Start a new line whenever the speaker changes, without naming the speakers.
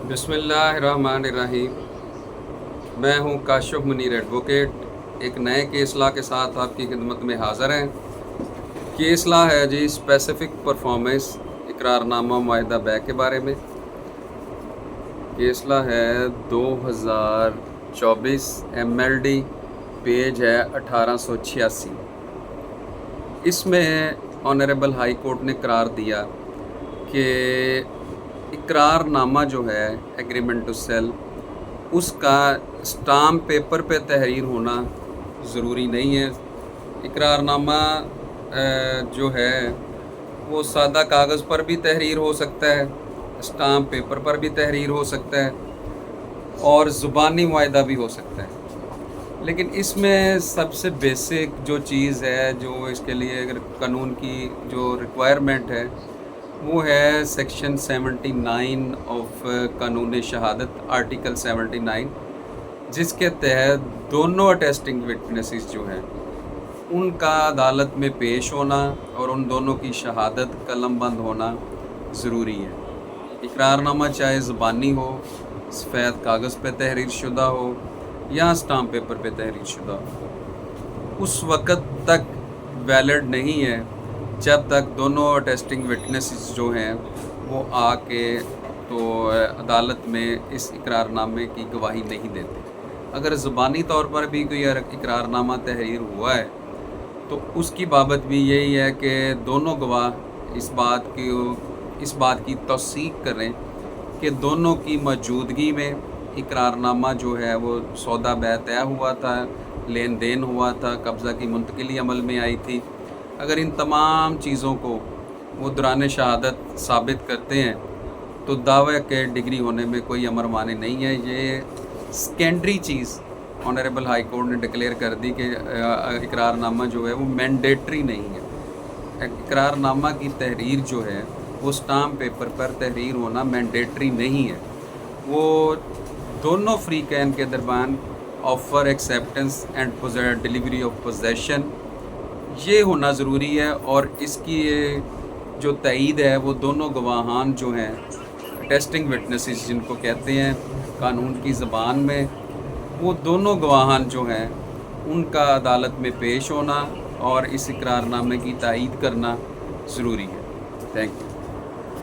बिस्मिल्लाहिर्रहमानिर्रहीम। मैं हूं काशिफ मुनीर एडवोकेट। एक नए केस लॉ के साथ आपकी खिदमत में हाज़िर हैं। केस लॉ है जी स्पेसिफिक परफॉर्मेंस इकरारनामा मुआहदा बै के बारे में। केस लॉ है 2024 MLD, पेज है 1886। इसमें ऑनरेबल हाई कोर्ट ने करार दिया कि इकरारनामा जो है एग्रीमेंट टू सेल, उसका स्टाम्प पेपर पे तहरीर होना ज़रूरी नहीं है। इकरारनामा जो है वो सादा कागज़ पर भी तहरीर हो सकता है, स्टाम्प पेपर पर भी तहरीर हो सकता है और ज़ुबानी मुआहदा भी हो सकता है। लेकिन इसमें सबसे बेसिक जो चीज़ है, जो इसके लिए अगर कानून की जो रिक्वायरमेंट है, वो है सेक्शन 79 ऑफ कानून शहादत, आर्टिकल 79, जिसके तहत दोनों अटेस्टिंग विटनेसेस जो हैं उनका अदालत में पेश होना और उन दोनों की शहादत कलमबंद होना ज़रूरी है। इकरारनामा चाहे ज़बानी हो, सफ़ेद कागज़ पे तहरीर शुदा हो या स्टाम्प पेपर पे तहरीर शुदा हो, उस वक़्त तक वैलिड नहीं है जब तक दोनों अटेस्टिंग विटनेसेस जो हैं वो आके तो अदालत में इस इकरारनामे की गवाही नहीं देते। अगर ज़बानी तौर पर भी कोई इकरारनामा तहरीर हुआ है तो उसकी बाबत भी यही है कि दोनों गवाह इस बात की तौसीक करें कि दोनों की मौजूदगी में इकरारनामा जो है वो सौदा बै तय हुआ था, लेन देन हुआ था, कब्ज़ा की मुंतकिली अमल में आई थी। अगर इन तमाम चीज़ों को वो दौरान शहादत साबित करते हैं तो दावे के डिग्री होने में कोई अमर माने नहीं है। ये सेकेंडरी चीज़ ऑनरेबल हाई कोर्ट ने डिक्लेयर कर दी कि इकरारनामा जो है वो मैंडेटरी नहीं है। इकरारनामा की तहरीर जो है वो स्टाम्प पेपर पर तहरीर होना मैंडेटरी नहीं है। वो दोनों फ्री कैन के दरमियान offer, acceptance and delivery of possession ये होना ज़रूरी है और इसकी जो तईद है वो दोनों गवाहान जो हैं, टेस्टिंग विटनेसेस जिनको कहते हैं कानून की ज़बान में, वो दोनों गवाहान जो हैं उनका अदालत में पेश होना और इस इकरारनामे की तायीद करना ज़रूरी है। Thank you.